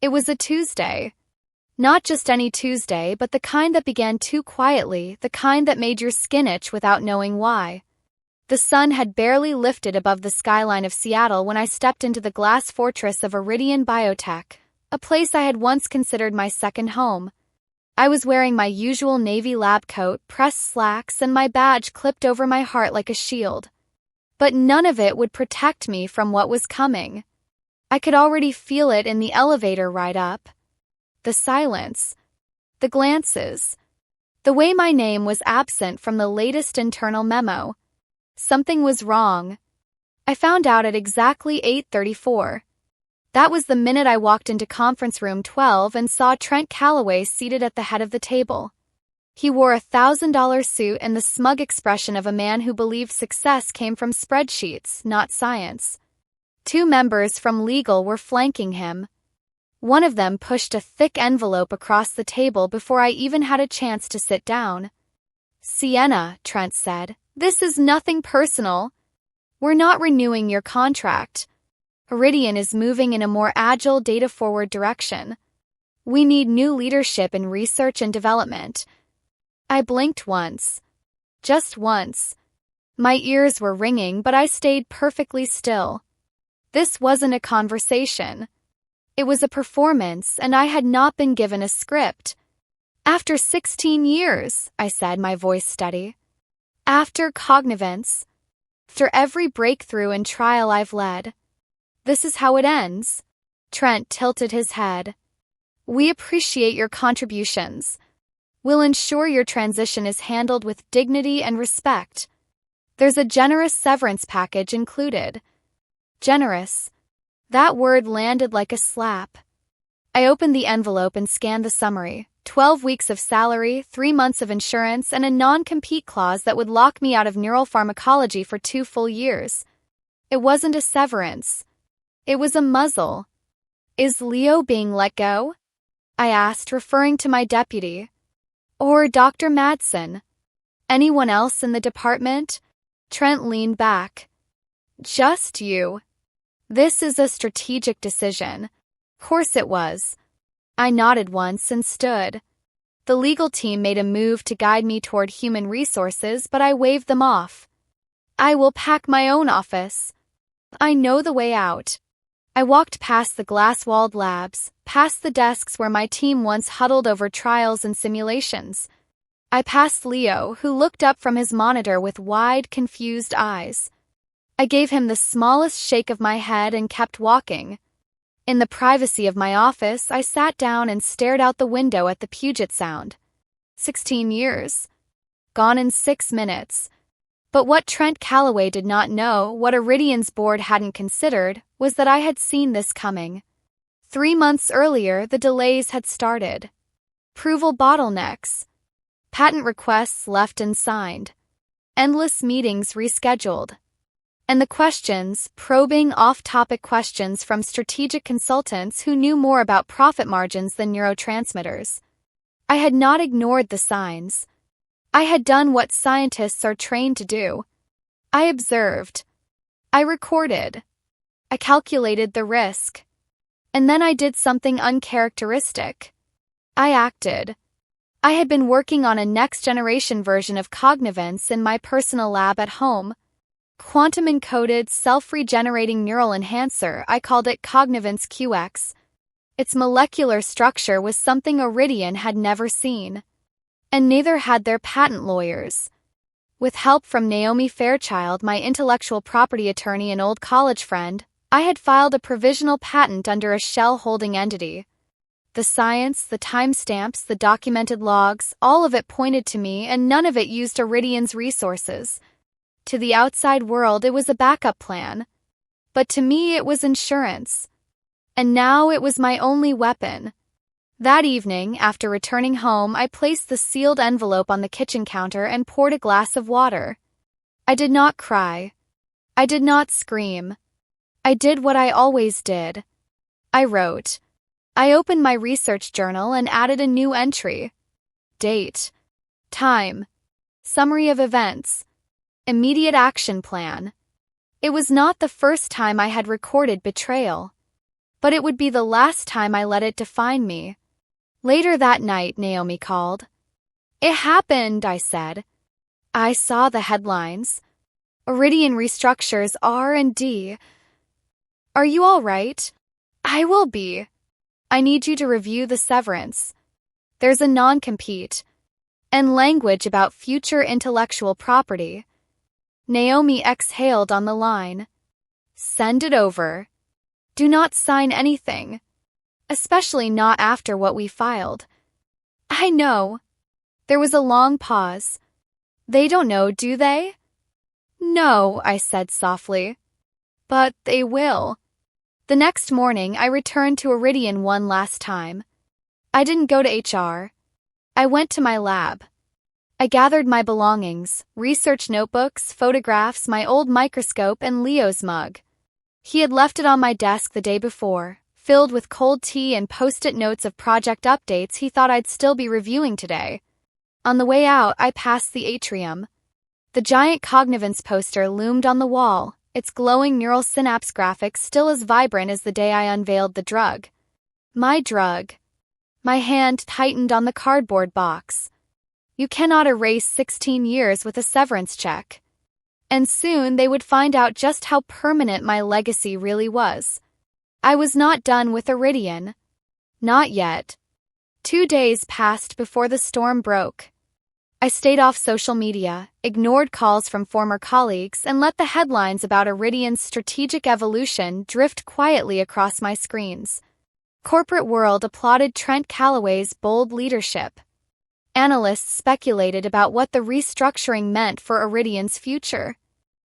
It was a Tuesday. Not just any Tuesday, but the kind that began too quietly, the kind that made your skin itch without knowing why. The sun had barely lifted above the skyline of Seattle when I stepped into the glass fortress of Iridian Biotech, a place I had once considered my second home. I was wearing my usual navy lab coat, pressed slacks, and my badge clipped over my heart like a shield. But none of it would protect me from what was coming. I could already feel it in the elevator ride up. The silence. The glances. The way my name was absent from the latest internal memo. Something was wrong. I found out at exactly 8:34. That was the minute I walked into conference room 12 and saw Trent Calloway seated at the head of the table. He wore a $1,000 suit and the smug expression of a man who believed success came from spreadsheets, not science. Two members from legal were flanking him. One of them pushed a thick envelope across the table before I even had a chance to sit down. "Sienna," Trent said, "this is nothing personal. We're not renewing your contract. Iridian is moving in a more agile, data-forward direction. We need new leadership in research and development." I blinked once. Just once. My ears were ringing, but I stayed perfectly still. This wasn't a conversation. It was a performance, and I had not been given a script. "After 16 years, I said, my voice steady. "After Cognivance. After every breakthrough and trial I've led. This is how it ends." Trent tilted his head. "We appreciate your contributions. We'll ensure your transition is handled with dignity and respect. There's a generous severance package included." Generous. That word landed like a slap. I opened the envelope and scanned the summary. 12 weeks of salary, 3 months of insurance, and a non-compete clause that would lock me out of neural pharmacology for 2 full years. It wasn't a severance. It was a muzzle. "Is Leo being let go?" I asked, referring to my deputy. "Or Dr. Madsen? Anyone else in the department?" Trent leaned back. "Just you. This is a strategic decision." Of course it was. I nodded once and stood. The legal team made a move to guide me toward human resources, but I waved them off. "I will pack my own office. I know the way out." I walked past the glass-walled labs, past the desks where my team once huddled over trials and simulations. I passed Leo, who looked up from his monitor with wide, confused eyes. I gave him the smallest shake of my head and kept walking. In the privacy of my office, I sat down and stared out the window at the Puget Sound. 16 years. Gone in 6 minutes. But what Trent Calloway did not know, what Iridian's board hadn't considered, was that I had seen this coming. 3 months earlier, the delays had started. Approval bottlenecks. Patent requests left unsigned. Endless meetings rescheduled. And the questions, probing off-topic questions from strategic consultants who knew more about profit margins than neurotransmitters. I had not ignored the signs. I had done what scientists are trained to do. I observed. I recorded. I calculated the risk. And then I did something uncharacteristic. I acted. I had been working on a next-generation version of Cognivance in my personal lab at home. Quantum-encoded, self-regenerating neural enhancer, I called it Cognivance QX. Its molecular structure was something Iridian had never seen. And neither had their patent lawyers. With help from Naomi Fairchild, my intellectual property attorney and old college friend, I had filed a provisional patent under a shell-holding entity. The science, the timestamps, the documented logs, all of it pointed to me, and none of it used Iridian's resources. To the outside world, it was a backup plan. But to me, it was insurance. And now it was my only weapon. That evening, after returning home, I placed the sealed envelope on the kitchen counter and poured a glass of water. I did not cry. I did not scream. I did what I always did. I wrote. I opened my research journal and added a new entry. Date. Time. Summary of events. Immediate action plan. It was not the first time I had recorded betrayal. but it would be the last time I let it define me. Later that night, Naomi called. It happened, I said. I saw the headlines. Iridian restructures R&D. Are you all right? I will be. I need you to review the severance. There's a non-compete and language about future intellectual property. Naomi exhaled on the line. Send it over. Do not sign anything, especially not after what we filed. I know. There was a long pause. They don't know, do they? No, I said softly. But they will. The next morning, I returned to Iridian one last time. I didn't go to HR. I went to my lab. I gathered my belongings, research notebooks, photographs, my old microscope, and Leo's mug. He had left it on my desk the day before, filled with cold tea and post-it notes of project updates he thought I'd still be reviewing today. On the way out, I passed the atrium. The giant Cognivance poster loomed on the wall, its glowing neural synapse graphics still as vibrant as the day I unveiled the drug. My drug. My hand tightened on the cardboard box. You cannot erase 16 years with a severance check. And soon they would find out just how permanent my legacy really was. I was not done with Iridian. Not yet. 2 days passed before the storm broke. I stayed off social media, ignored calls from former colleagues, and let the headlines about Iridian's strategic evolution drift quietly across my screens. Corporate world applauded Trent Calloway's bold leadership. Analysts speculated about what the restructuring meant for Iridian's future.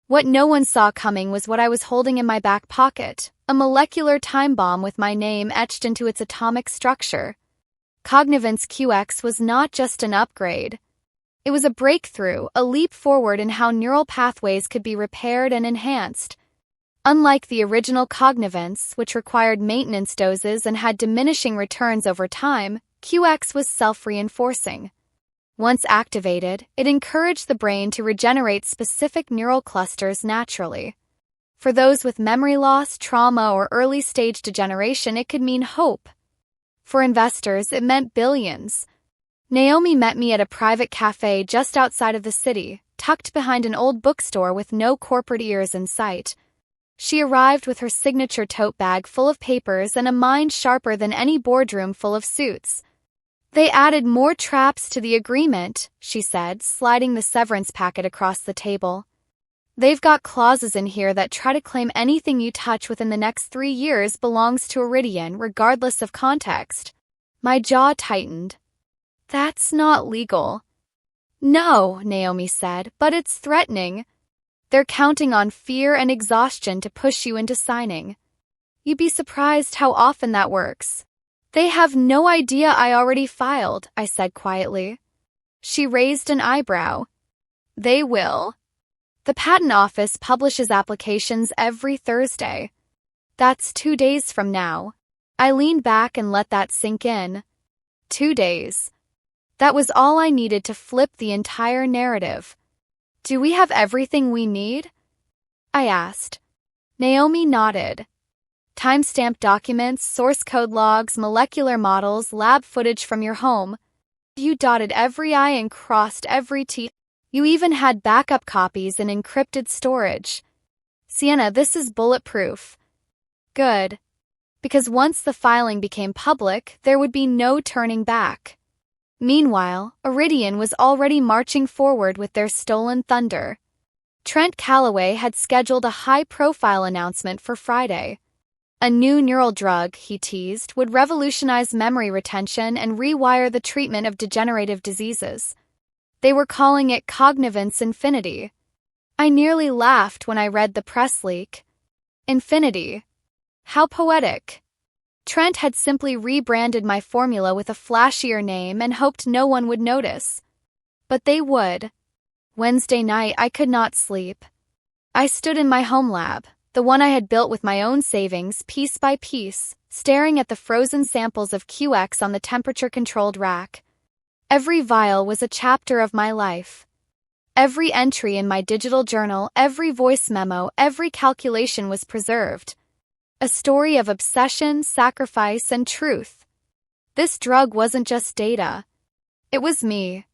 What no one saw coming was what I was holding in my back pocket, a molecular time bomb with my name etched into its atomic structure. Cognivance QX was not just an upgrade. It was a breakthrough, a leap forward in how neural pathways could be repaired and enhanced. Unlike the original Cognivance, which required maintenance doses and had diminishing returns over time, QX was self-reinforcing. Once activated, it encouraged the brain to regenerate specific neural clusters naturally. For those with memory loss, trauma, or early-stage degeneration, it could mean hope. For investors, it meant billions. Naomi met me at a private cafe just outside of the city, tucked behind an old bookstore with no corporate ears in sight. She arrived with her signature tote bag full of papers and a mind sharper than any boardroom full of suits. They added more traps to the agreement, she said, sliding the severance packet across the table. They've got clauses in here that try to claim anything you touch within the next 3 years belongs to Iridian, regardless of context. My jaw tightened. That's not legal. No, Naomi said, but it's threatening. They're counting on fear and exhaustion to push you into signing. You'd be surprised how often that works. They have no idea I already filed, I said quietly. She raised an eyebrow. They will. The patent office publishes applications every Thursday. That's 2 days from now. I leaned back and let that sink in. 2 days. That was all I needed to flip the entire narrative. Do we have everything we need? I asked. Naomi nodded. Timestamped documents, source code logs, molecular models, lab footage from your home. You dotted every I and crossed every T. You even had backup copies in encrypted storage. Sienna, this is bulletproof. Good. Because once the filing became public, there would be no turning back. Meanwhile, Iridian was already marching forward with their stolen thunder. Trent Calloway had scheduled a high-profile announcement for Friday. A new neural drug, he teased, would revolutionize memory retention and rewire the treatment of degenerative diseases. They were calling it Cognivance Infinity. I nearly laughed when I read the press leak. Infinity. How poetic. Trent had simply rebranded my formula with a flashier name and hoped no one would notice. But they would. Wednesday night, I could not sleep. I stood in my home lab, the one I had built with my own savings, piece by piece, staring at the frozen samples of QX on the temperature-controlled rack. Every vial was a chapter of my life. Every entry in my digital journal, every voice memo, every calculation was preserved. A story of obsession, sacrifice, and truth. This drug wasn't just data. It was me.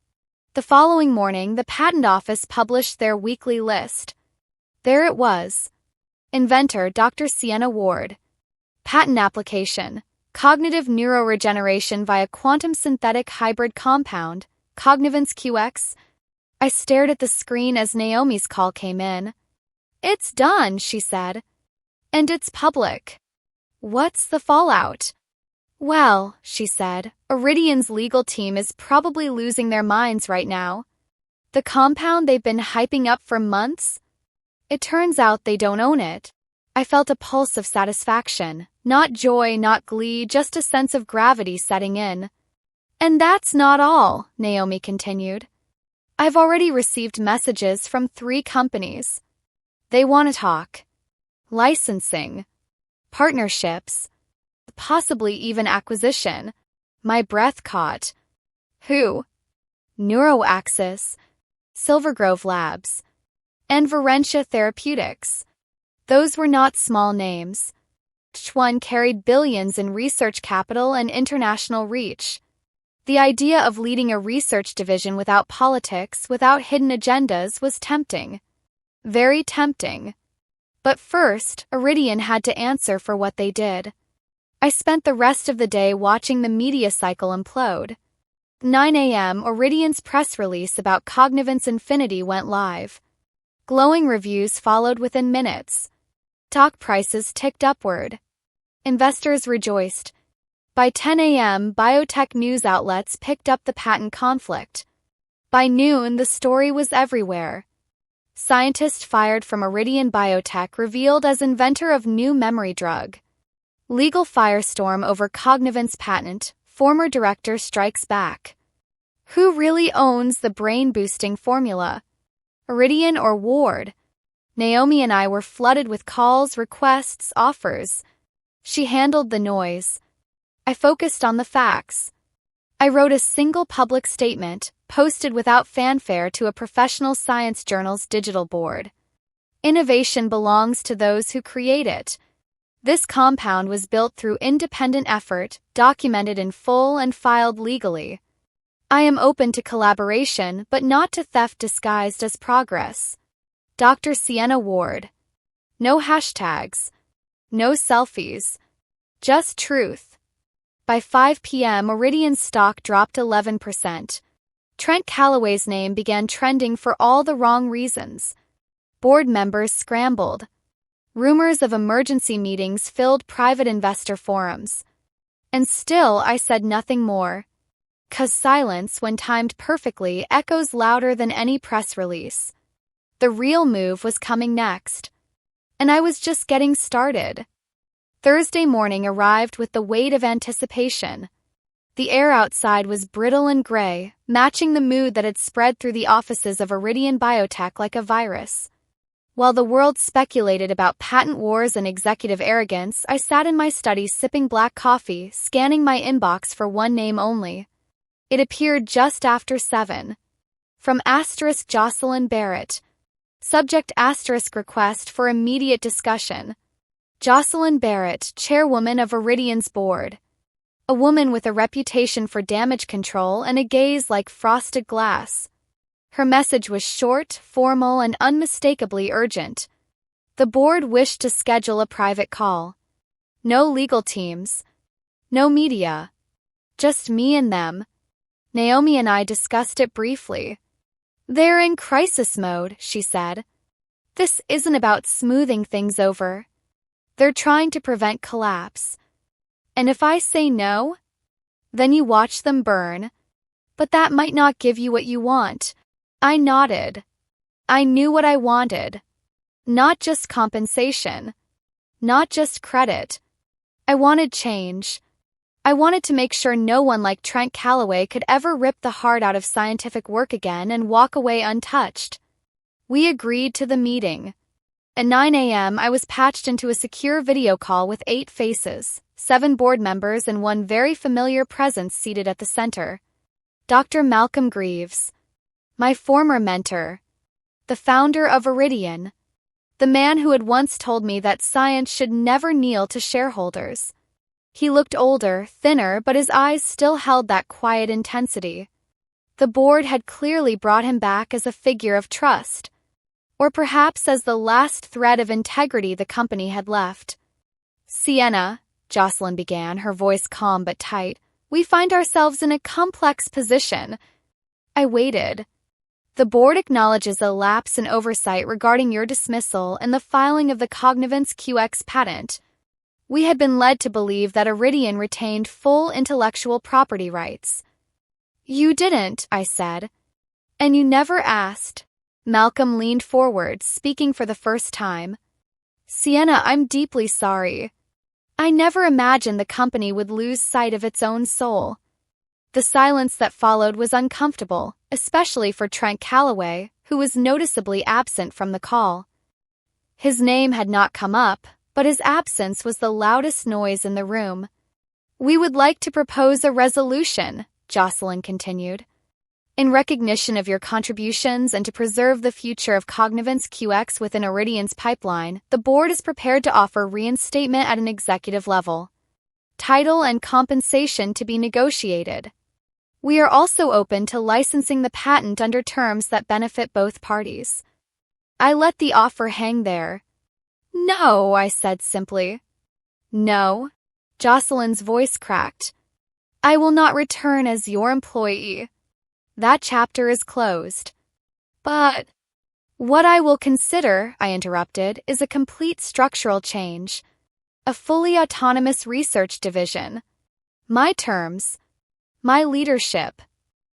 The following morning, the patent office published their weekly list. There it was. Inventor Dr. Sienna Ward. Patent application. Cognitive neuroregeneration via quantum synthetic hybrid compound, Cognivance QX. I stared at the screen as Naomi's call came in. It's done, she said. And it's public. What's the fallout? Well, she said, Iridian's legal team is probably losing their minds right now. The compound they've been hyping up for months? It turns out they don't own it. I felt a pulse of satisfaction. Not joy, not glee, just a sense of gravity setting in. And that's not all, Naomi continued. I've already received messages from 3 companies. They want to talk. Licensing. Partnerships. Possibly even acquisition. My breath caught. Who? Neuroaxis, Silvergrove Labs, and Varentia Therapeutics. Those were not small names. Each one carried billions in research capital and international reach. The idea of leading a research division without politics, without hidden agendas, was tempting. Very tempting. But first, Iridian had to answer for what they did. I spent the rest of the day watching the media cycle implode. 9 a.m., Iridian's press release about Cognivance Infinity went live. Glowing reviews followed within minutes. Stock prices ticked upward. Investors rejoiced. By 10 a.m., biotech news outlets picked up the patent conflict. By noon, the story was everywhere. Scientist fired from Iridian Biotech revealed as inventor of new memory drug. Legal firestorm over Cognivance patent, former director strikes back. Who really owns the brain-boosting formula? Iridian or Ward? Naomi and I were flooded with calls, requests, offers. She handled the noise. I focused on the facts. I wrote a single public statement, posted without fanfare to a professional science journal's digital board. Innovation belongs to those who create it. This compound was built through independent effort, documented in full and filed legally. I am open to collaboration, but not to theft disguised as progress. Dr. Sienna Ward. No hashtags. No selfies. Just truth. By 5 p.m., Iridian's stock dropped 11%. Trent Calloway's name began trending for all the wrong reasons. Board members scrambled. Rumors of emergency meetings filled private investor forums. And still I said nothing more. 'Cause silence, when timed perfectly, echoes louder than any press release. The real move was coming next. And I was just getting started. Thursday morning arrived with the weight of anticipation. The air outside was brittle and gray, matching the mood that had spread through the offices of Iridian Biotech like a virus. While the world speculated about patent wars and executive arrogance, I sat in my study sipping black coffee, scanning my inbox for one name only. It appeared just after 7. From * Jocelyn Barrett. Subject * request for immediate discussion. Jocelyn Barrett, chairwoman of Iridian's board. A woman with a reputation for damage control and a gaze like frosted glass. Her message was short, formal, and unmistakably urgent. The board wished to schedule a private call. No legal teams. No media. Just me and them. Naomi and I discussed it briefly. They're in crisis mode, she said. This isn't about smoothing things over. They're trying to prevent collapse. And if I say no, then you watch them burn. But that might not give you what you want. I nodded. I knew what I wanted. Not just compensation. Not just credit. I wanted change. I wanted to make sure no one like Trent Calloway could ever rip the heart out of scientific work again and walk away untouched. We agreed to the meeting. At 9 a.m., I was patched into a secure video call with 8 faces, 7 board members and one very familiar presence seated at the center. Dr. Malcolm Greaves. My former mentor. The founder of Iridian. the man who had once told me that science should never kneel to shareholders. He looked older, thinner, but his eyes still held that quiet intensity. The board had clearly brought him back as a figure of trust, or perhaps as the last thread of integrity the company had left. "Sienna," Jocelyn began, her voice calm but tight, "we find ourselves in a complex position." I waited. "The board acknowledges a lapse in oversight regarding your dismissal and the filing of the Cognivance QX patent. We had been led to believe that Iridian retained full intellectual property rights." "You didn't," I said. "And you never asked." Malcolm leaned forward, speaking for the first time. "Sienna, I'm deeply sorry. I never imagined the company would lose sight of its own soul." The silence that followed was uncomfortable, especially for Trent Calloway, who was noticeably absent from the call. His name had not come up, but his absence was the loudest noise in the room. "We would like to propose a resolution," Jocelyn continued. "In recognition of your contributions and to preserve the future of Cognivance QX within Iridian's pipeline, the board is prepared to offer reinstatement at an executive level. Title and compensation to be negotiated. We are also open to licensing the patent under terms that benefit both parties." I let the offer hang there. "No," I said simply. "No?" Jocelyn's voice cracked. "I will not return as your employee. That chapter is closed." "But what I will consider," I interrupted, "is a complete structural change. A fully autonomous research division. My terms. My leadership.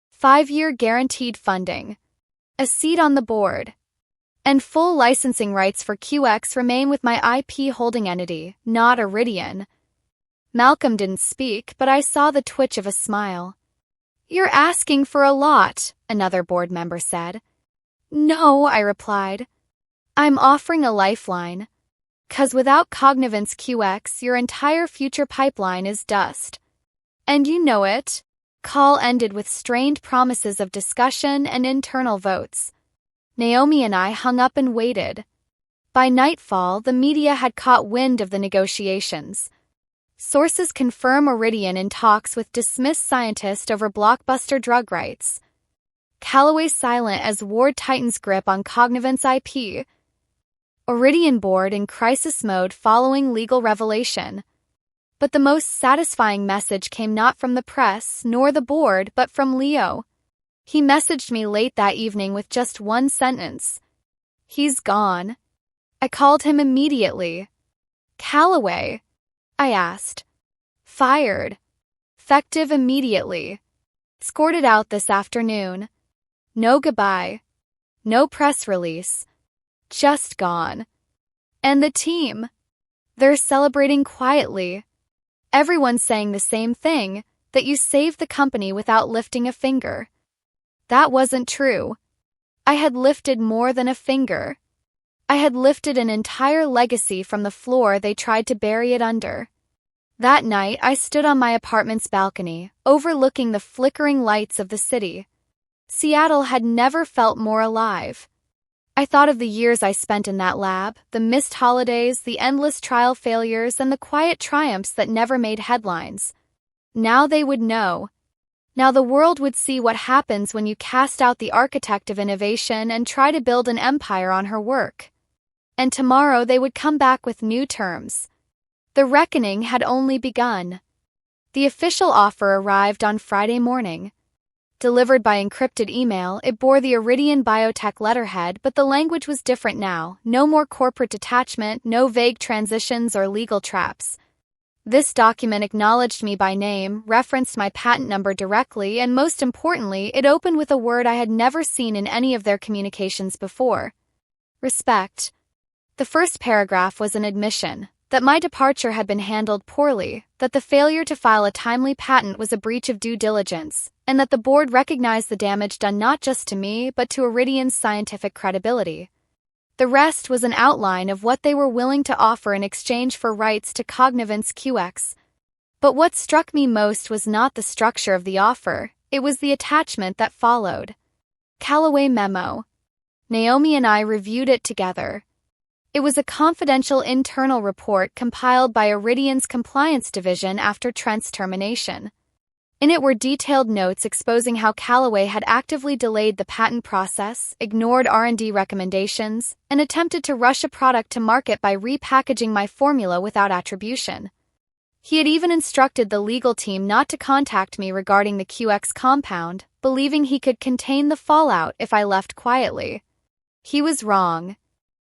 5-year guaranteed funding. A seat on the board. And full licensing rights for QX remain with my IP holding entity, not Iridian." Malcolm didn't speak, but I saw the twitch of a smile. "You're asking for a lot," another board member said. "No," I replied. "I'm offering a lifeline. 'Cause without Cognivance QX, your entire future pipeline is dust. And you know it." Call ended with strained promises of discussion and internal votes. Naomi and I hung up and waited. By nightfall, the media had caught wind of the negotiations. Sources confirm Iridian in talks with dismissed scientist over blockbuster drug rights. Calloway silent as Ward tightens grip on Cognivance IP. Iridian board in crisis mode following legal revelation. But the most satisfying message came not from the press nor the board but from Leo. He messaged me late that evening with just one sentence. "He's gone." I called him immediately. "Calloway?" I asked. "Fired. Effective immediately. Escorted out this afternoon. No goodbye. No press release. Just gone." "And the team? They're celebrating quietly. Everyone's saying the same thing, that you saved the company without lifting a finger." That wasn't true. I had lifted more than a finger. I had lifted an entire legacy from the floor they tried to bury it under. That night, I stood on my apartment's balcony, overlooking the flickering lights of the city. Seattle had never felt more alive. I thought of the years I spent in that lab, the missed holidays, the endless trial failures, and the quiet triumphs that never made headlines. Now they would know. Now the world would see what happens when you cast out the architect of innovation and try to build an empire on her work. And tomorrow they would come back with new terms. The reckoning had only begun. The official offer arrived on Friday morning. Delivered by encrypted email, it bore the Iridian biotech letterhead, but the language was different now. No more corporate detachment, no vague transitions or legal traps. This document acknowledged me by name, referenced my patent number directly, and most importantly, it opened with a word I had never seen in any of their communications before. Respect. The first paragraph was an admission that my departure had been handled poorly, that the failure to file a timely patent was a breach of due diligence, and that the board recognized the damage done not just to me but to Iridian's scientific credibility. The rest was an outline of what they were willing to offer in exchange for rights to Cognivance QX. But what struck me most was not the structure of the offer, it was the attachment that followed. Calloway memo. Naomi and I reviewed it together. It was a confidential internal report compiled by Iridian's compliance division after Trent's termination. In it were detailed notes exposing how Callaway had actively delayed the patent process, ignored R&D recommendations, and attempted to rush a product to market by repackaging my formula without attribution. He had even instructed the legal team not to contact me regarding the QX compound, believing he could contain the fallout if I left quietly. He was wrong.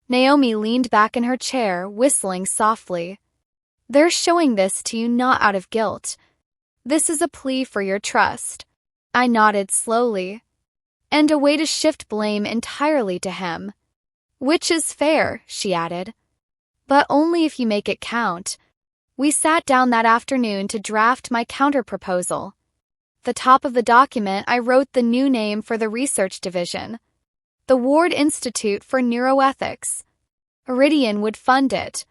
Naomi leaned back in her chair, whistling softly. They're showing this to you not out of guilt. This is a plea for your trust. I nodded slowly. And a way to shift blame entirely to him. Which is fair, she added. But only if you make it count. We sat down that afternoon to draft my counterproposal. The top of the document I wrote the new name for the research division. The Ward Institute for Neuroethics. Iridian would fund it.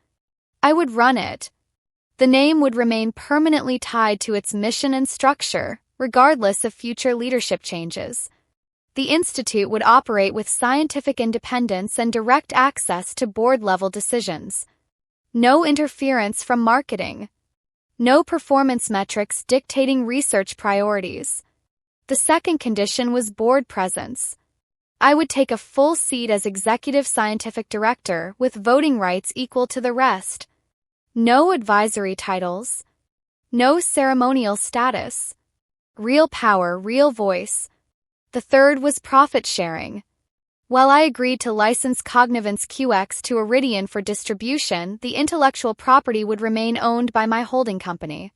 I would run it. The name would remain permanently tied to its mission and structure, regardless of future leadership changes. The institute would operate with scientific independence and direct access to board-level decisions. No interference from marketing. No performance metrics dictating research priorities. The second condition was board presence. I would take a full seat as executive scientific director with voting rights equal to the rest. No advisory titles. No ceremonial status. Real power, real voice. The third was profit sharing. While I agreed to license Cognivant's QX to Iridian for distribution, the intellectual property would remain owned by my holding company.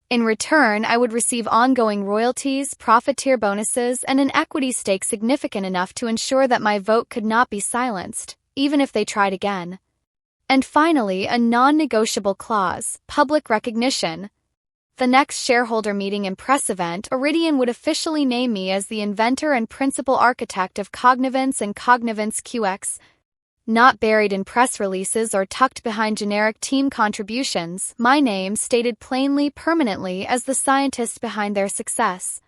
In return, I would receive ongoing royalties, profiteer bonuses, and an equity stake significant enough to ensure that my vote could not be silenced, even if they tried again. And finally, a non-negotiable clause, public recognition. The next shareholder meeting and press event, Iridian would officially name me as the inventor and principal architect of Cognivant's and Cognivant's QX. Not buried in press releases or tucked behind generic team contributions, my name stated plainly permanently as the scientist behind their success.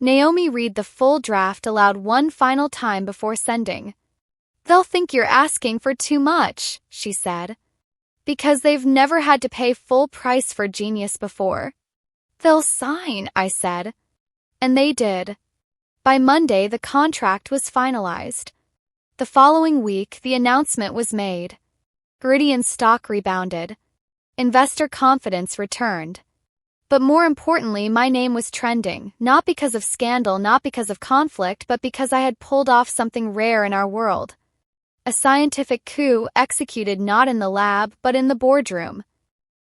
Naomi read the full draft aloud one final time before sending. They'll think you're asking for too much, she said. Because they've never had to pay full price for genius before. They'll sign, I said. And they did. By Monday, the contract was finalized. The following week, the announcement was made. Iridian's stock rebounded. Investor confidence returned. But more importantly, my name was trending, not because of scandal, not because of conflict, but because I had pulled off something rare in our world. A scientific coup executed not in the lab, but in the boardroom.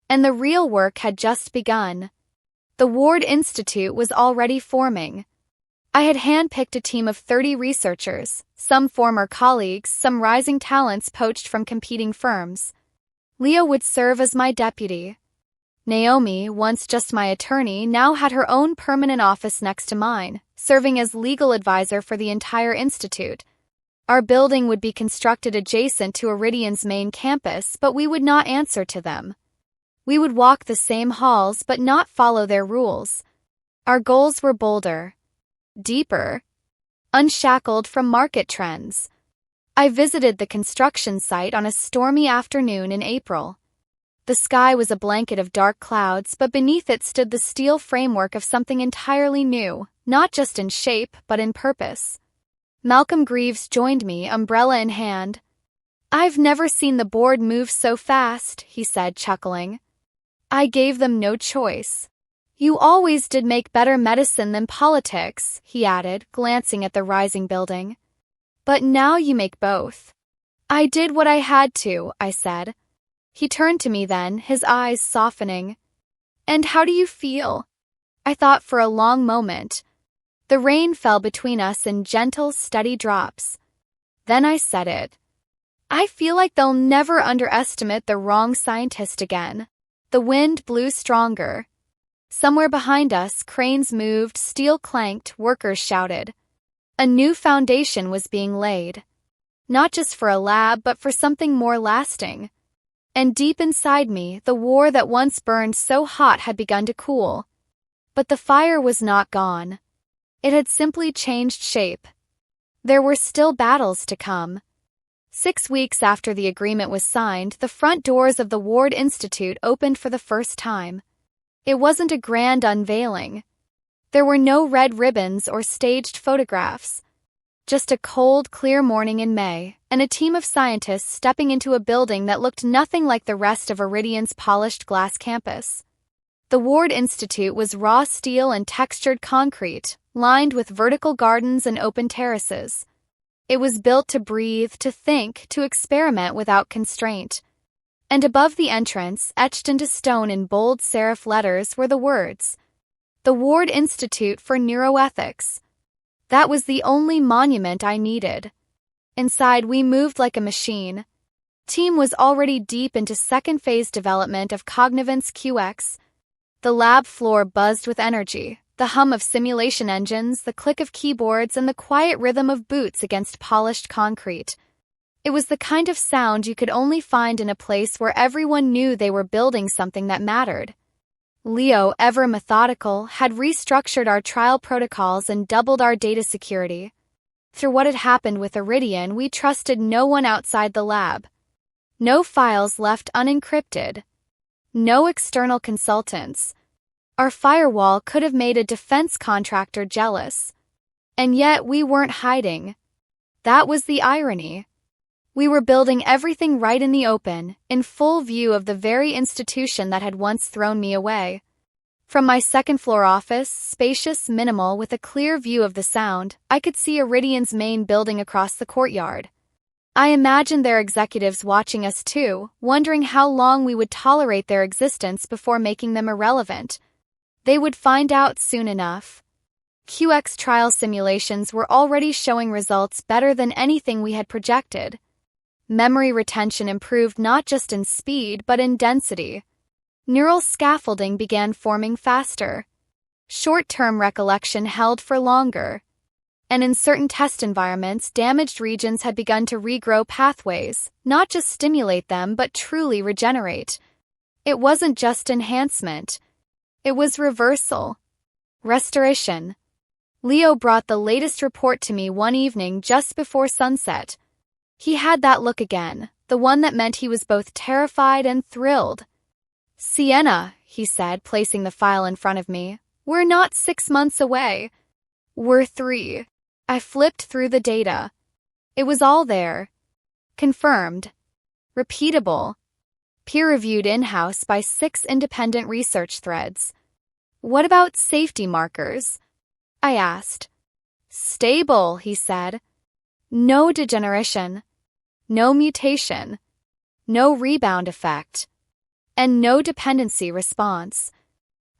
And the real work had just begun. The Ward Institute was already forming. I had handpicked a team of 30 researchers, some former colleagues, some rising talents poached from competing firms. Leo would serve as my deputy. Naomi, once just my attorney, now had her own permanent office next to mine, serving as legal advisor for the entire institute. Our building would be constructed adjacent to Iridian's main campus, but we would not answer to them. We would walk the same halls but not follow their rules. Our goals were bolder. Deeper. Unshackled from market trends. I visited the construction site on a stormy afternoon in April. The sky was a blanket of dark clouds, but beneath it stood the steel framework of something entirely new, not just in shape, but in purpose. Malcolm Greaves joined me, umbrella in hand. I've never seen the board move so fast, he said, chuckling. I gave them no choice. You always did make better medicine than politics, he added, glancing at the rising building. But now you make both. I did what I had to, I said. He turned to me then, his eyes softening. And how do you feel? I thought for a long moment. The rain fell between us in gentle, steady drops. Then I said it. I feel like they'll never underestimate the wrong scientist again. The wind blew stronger. Somewhere behind us, cranes moved, steel clanked, workers shouted. A new foundation was being laid. Not just for a lab, but for something more lasting. And deep inside me, the war that once burned so hot had begun to cool. But the fire was not gone. It had simply changed shape. There were still battles to come. 6 weeks after the agreement was signed, the front doors of the Ward Institute opened for the first time. It wasn't a grand unveiling. There were no red ribbons or staged photographs. Just a cold, clear morning in May, and a team of scientists stepping into a building that looked nothing like the rest of Iridian's polished glass campus. The Ward Institute was raw steel and textured concrete, lined with vertical gardens and open terraces. It was built to breathe, to think, to experiment without constraint. And above the entrance, etched into stone in bold serif letters, were the words, "The Ward Institute for Neuroethics." That was the only monument I needed. Inside, we moved like a machine. Team was already deep into second-phase development of Cognivance QX. The lab floor buzzed with energy, the hum of simulation engines, the click of keyboards, and the quiet rhythm of boots against polished concrete. It was the kind of sound you could only find in a place where everyone knew they were building something that mattered. Leo, ever methodical, had restructured our trial protocols and doubled our data security. Through what had happened with Iridian, we trusted no one outside the lab. No files left unencrypted. No external consultants. Our firewall could have made a defense contractor jealous. And yet we weren't hiding. That was the irony. We were building everything right in the open, in full view of the very institution that had once thrown me away. From my second-floor office, spacious, minimal, with a clear view of the Sound, I could see Iridian's main building across the courtyard. I imagined their executives watching us too, wondering how long we would tolerate their existence before making them irrelevant. They would find out soon enough. QX trial simulations were already showing results better than anything we had projected. Memory retention improved not just in speed but in density. Neural scaffolding began forming faster. Short-term recollection held for longer. And in certain test environments, damaged regions had begun to regrow pathways, not just stimulate them but truly regenerate. It wasn't just enhancement. It was reversal. Restoration. Leo brought the latest report to me one evening just before sunset. He had that look again, the one that meant he was both terrified and thrilled. "Sienna," he said, placing the file in front of me, "we're not 6 months away. We're 3. I flipped through the data. It was all there. Confirmed. Repeatable. Peer-reviewed in-house by 6 independent research threads. What about safety markers? I asked. Stable, he said. No degeneration. No mutation. No rebound effect. And no dependency response.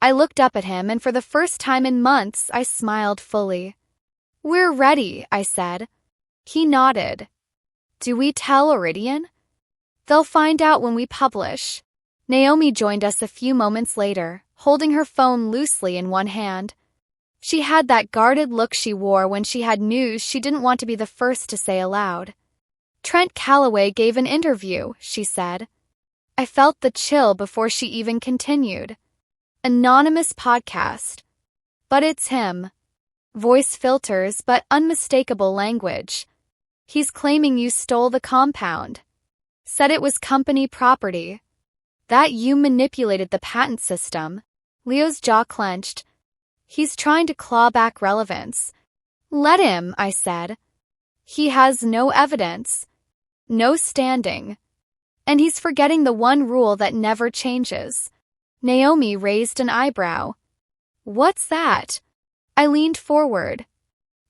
I looked up at him, and for the first time in months, I smiled fully. We're ready, I said. He nodded. Do we tell Iridian? They'll find out when we publish. Naomi joined us a few moments later, holding her phone loosely in one hand. She had that guarded look she wore when she had news she didn't want to be the first to say aloud. Trent Calloway gave an interview, she said. I felt the chill before she even continued. Anonymous podcast. But it's him. Voice filters, but unmistakable language. He's claiming you stole the compound. Said it was company property. That you manipulated the patent system. Leo's jaw clenched. He's trying to claw back relevance. Let him, I said. He has no evidence. No standing. And he's forgetting the one rule that never changes. Naomi raised an eyebrow. What's that? I leaned forward.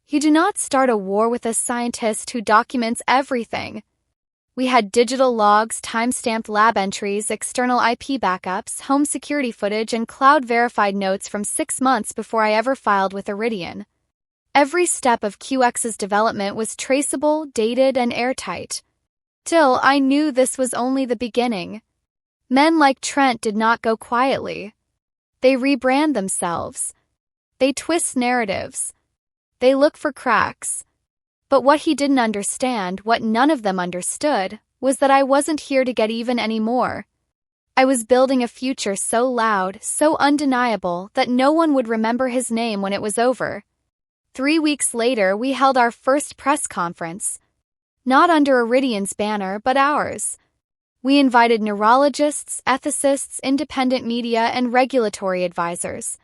You do not start a war with a scientist who documents everything. We had digital logs, time-stamped lab entries, external IP backups, home security footage, and cloud-verified notes from 6 months before I ever filed with Iridian. Every step of QX's development was traceable, dated, and airtight. Still, I knew this was only the beginning. Men like Trent did not go quietly. They rebrand themselves. They twist narratives. They look for cracks. But what he didn't understand, what none of them understood, was that I wasn't here to get even anymore. I was building a future so loud, so undeniable, that no one would remember his name when it was over. 3 weeks later, we held our first press conference. Not under Iridian's banner, but ours. We invited neurologists, ethicists, independent media, and regulatory advisors.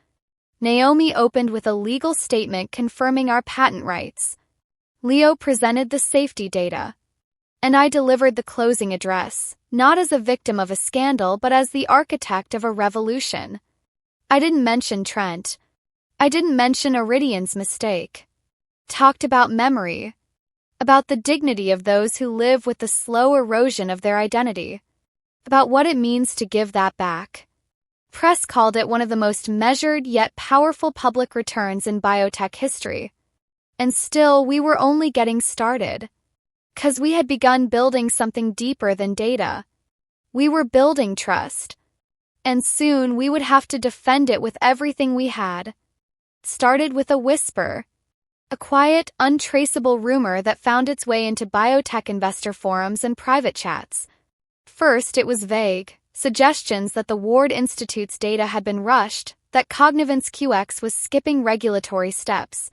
Naomi opened with a legal statement confirming our patent rights. Leo presented the safety data. And I delivered the closing address, not as a victim of a scandal but as the architect of a revolution. I didn't mention Trent. I didn't mention Iridian's mistake. Talked about memory. About the dignity of those who live with the slow erosion of their identity. About what it means to give that back. Press called it one of the most measured yet powerful public returns in biotech history. And still, we were only getting started. 'Cause we had begun building something deeper than data. We were building trust. And soon we would have to defend it with everything we had. It started with a whisper. A quiet, untraceable rumor that found its way into biotech investor forums and private chats. First, it was vague. Suggestions that the Ward Institute's data had been rushed, that Cognivant's QX was skipping regulatory steps.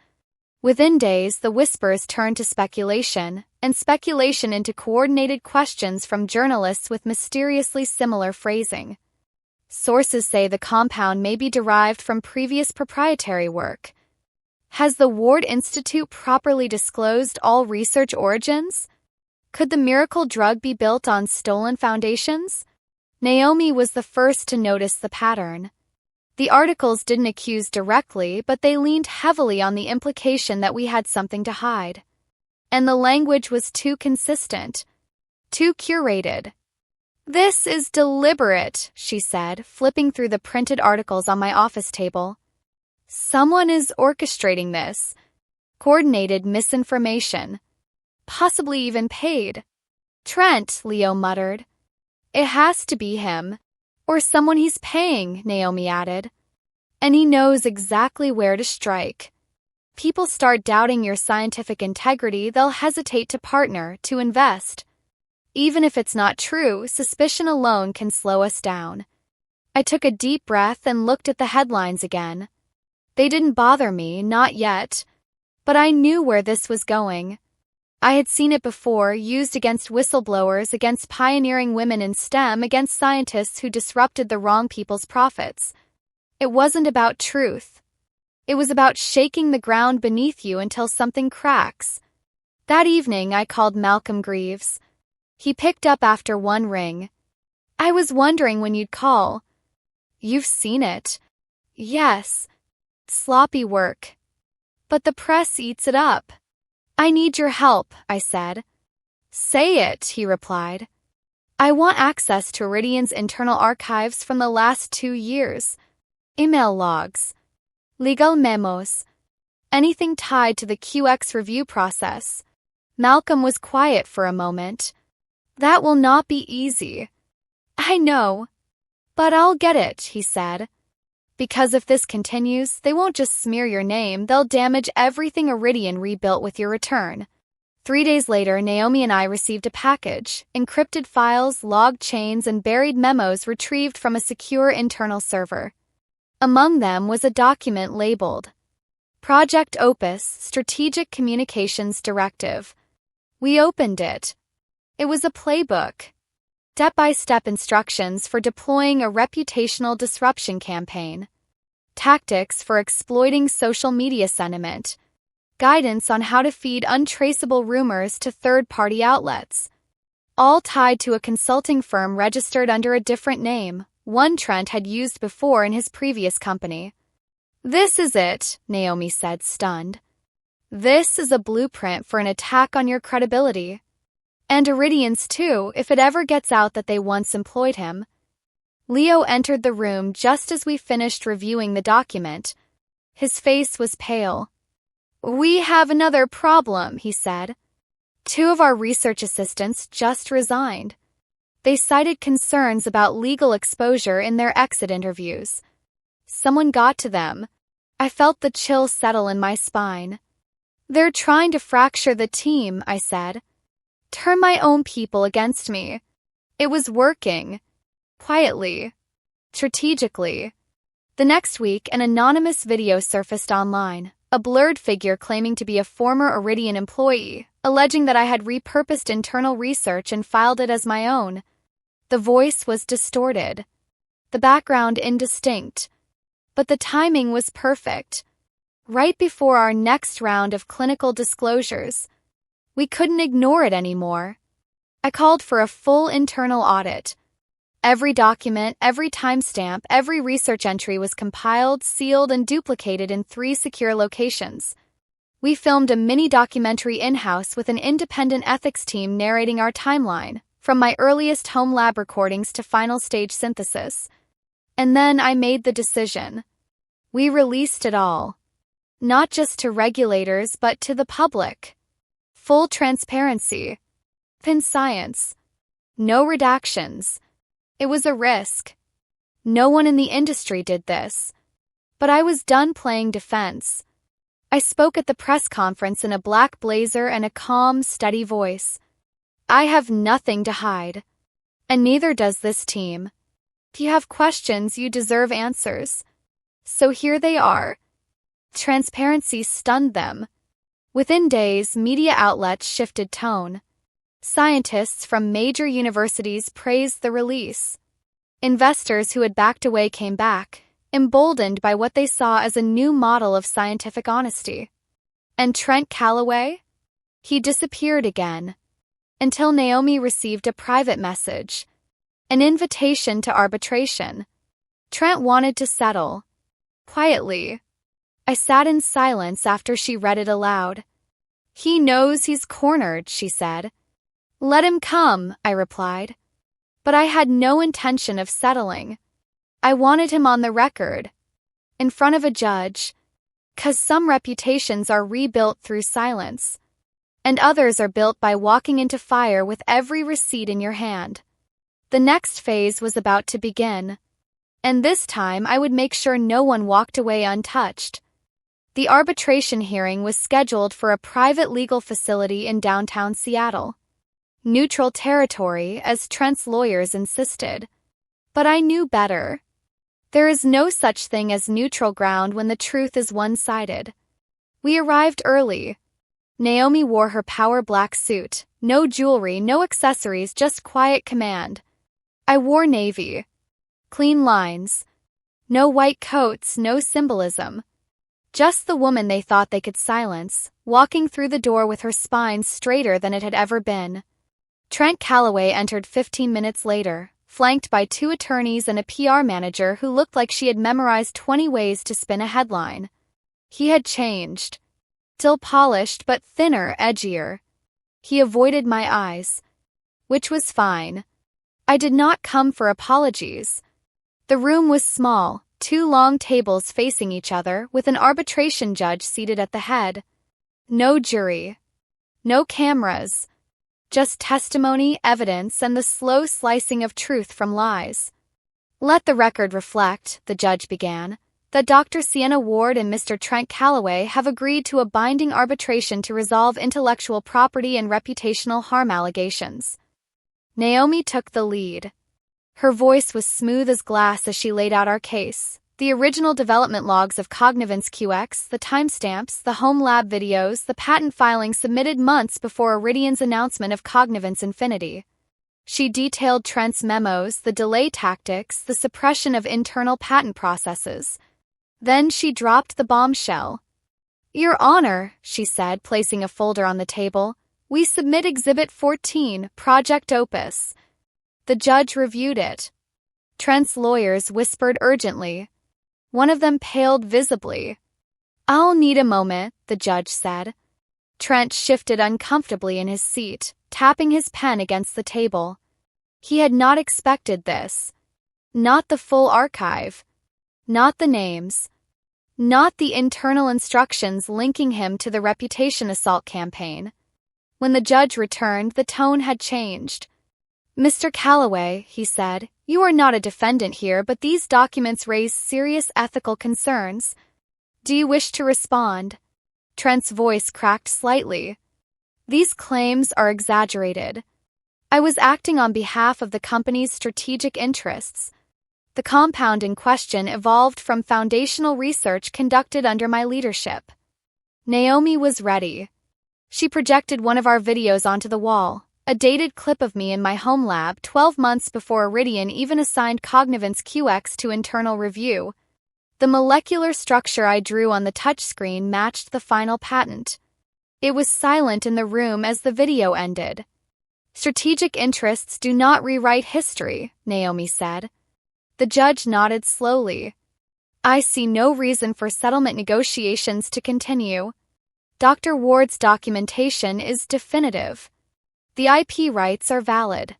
Within days, the whispers turned to speculation, and speculation into coordinated questions from journalists with mysteriously similar phrasing. Sources say the compound may be derived from previous proprietary work. Has the Ward Institute properly disclosed all research origins? Could the miracle drug be built on stolen foundations? Naomi was the first to notice the pattern. The articles didn't accuse directly, but they leaned heavily on the implication that we had something to hide. And the language was too consistent, too curated. "This is deliberate," she said, flipping through the printed articles on my office table. "Someone is orchestrating this. Coordinated misinformation. Possibly even paid." "Trent," Leo muttered. "It has to be him. Or someone he's paying," Naomi added. "And he knows exactly where to strike. People start doubting your scientific integrity, they'll hesitate to partner, to invest. Even if it's not true, suspicion alone can slow us down." I took a deep breath and looked at the headlines again. They didn't bother me, not yet. But I knew where this was going. I had seen it before, used against whistleblowers, against pioneering women in STEM, against scientists who disrupted the wrong people's profits. It wasn't about truth. It was about shaking the ground beneath you until something cracks. That evening, I called Malcolm Greaves. He picked up after one ring. "I was wondering when you'd call." "You've seen it." "Yes. Sloppy work. But the press eats it up." "I need your help," I said. "Say it," he replied. "I want access to Iridian's internal archives from the last 2 years. Email logs. Legal memos. Anything tied to the QX review process." Malcolm was quiet for a moment. "That will not be easy." "I know. But I'll get it," he said. "Because if this continues, they won't just smear your name, they'll damage everything Iridian rebuilt with your return." 3 days later, Naomi and I received a package, encrypted files, logged chains, and buried memos retrieved from a secure internal server. Among them was a document labeled Project Opus Strategic Communications Directive. We opened it. It was a playbook. Step-by-step instructions for deploying a reputational disruption campaign. Tactics for exploiting social media sentiment. Guidance on how to feed untraceable rumors to third-party outlets. All tied to a consulting firm registered under a different name, one Trent had used before in his previous company. "This is it," Naomi said, stunned. "This is a blueprint for an attack on your credibility. And Iridian's too, if it ever gets out that they once employed him." Leo entered the room just as we finished reviewing the document. His face was pale. "We have another problem," he said. 2 of our research assistants just resigned. They cited concerns about legal exposure in their exit interviews. Someone got to them. I felt the chill settle in my spine. "They're trying to fracture the team," I said. "Turn my own people against me." It was working. Quietly. Strategically. The next week, an anonymous video surfaced online, a blurred figure claiming to be a former Iridian employee, alleging that I had repurposed internal research and filed it as my own. The voice was distorted, the background indistinct, but the timing was perfect. Right before our next round of clinical disclosures, we couldn't ignore it anymore. I called for a full internal audit. Every document, every timestamp, every research entry was compiled, sealed, and duplicated in 3 secure locations. We filmed a mini-documentary in-house with an independent ethics team narrating our timeline, from my earliest home lab recordings to final stage synthesis. And then I made the decision. We released it all. Not just to regulators, but to the public. Full transparency. In science. No redactions. It was a risk. No one in the industry did this. But I was done playing defense. I spoke at the press conference in a black blazer and a calm, steady voice. I have nothing to hide. And neither does this team. If you have questions, you deserve answers. So here they are. Transparency stunned them. Within days, media outlets shifted tone. Scientists from major universities praised the release. Investors who had backed away came back, emboldened by what they saw as a new model of scientific honesty. And Trent Calloway? He disappeared again. Until Naomi received a private message. An invitation to arbitration. Trent wanted to settle. Quietly. I sat in silence after she read it aloud. He knows he's cornered, she said. Let him come, I replied. But I had no intention of settling. I wanted him on the record. In front of a judge. 'Cause some reputations are rebuilt through silence. And others are built by walking into fire with every receipt in your hand. The next phase was about to begin. And this time I would make sure no one walked away untouched. The arbitration hearing was scheduled for a private legal facility in downtown Seattle. Neutral territory, as Trent's lawyers insisted. But I knew better. There is no such thing as neutral ground when the truth is one-sided. We arrived early. Naomi wore her power black suit, no jewelry, no accessories, just quiet command. I wore navy. Clean lines. No white coats, no symbolism. Just the woman they thought they could silence, walking through the door with her spine straighter than it had ever been. Trent Calloway entered 15 minutes later, flanked by 2 attorneys and a PR manager who looked like she had memorized 20 ways to spin a headline. He had changed. Still polished, but thinner, edgier. He avoided my eyes. Which was fine. I did not come for apologies. The room was small, 2 long tables facing each other, with an arbitration judge seated at the head. No jury. No cameras. Just testimony, evidence, and the slow slicing of truth from lies. Let the record reflect, the judge began, that Dr. Sienna Ward and Mr. Trent Calloway have agreed to a binding arbitration to resolve intellectual property and reputational harm allegations. Naomi took the lead. Her voice was smooth as glass as she laid out our case. The original development logs of Cognivance QX, the timestamps, the home lab videos, the patent filing submitted months before Iridian's announcement of Cognivance Infinity. She detailed Trent's memos, the delay tactics, the suppression of internal patent processes. Then she dropped the bombshell. Your Honor, she said, placing a folder on the table, we submit Exhibit 14, Project Opus. The judge reviewed it. Trent's lawyers whispered urgently. One of them paled visibly. I'll need a moment, the judge said. Trent shifted uncomfortably in his seat, tapping his pen against the table. He had not expected this. Not the full archive. Not the names. Not the internal instructions linking him to the reputation assault campaign. When the judge returned, the tone had changed. Mr. Calloway, he said, you are not a defendant here, but these documents raise serious ethical concerns. Do you wish to respond? Trent's voice cracked slightly. These claims are exaggerated. I was acting on behalf of the company's strategic interests. The compound in question evolved from foundational research conducted under my leadership. Naomi was ready. She projected one of our videos onto the wall, a dated clip of me in my home lab 12 months before Iridian even assigned Cognivance QX to internal review. The molecular structure I drew on the touchscreen matched the final patent. It was silent in the room as the video ended. "Strategic interests do not rewrite history," Naomi said. The judge nodded slowly. "I see no reason for settlement negotiations to continue. Dr. Ward's documentation is definitive. The IP rights are valid.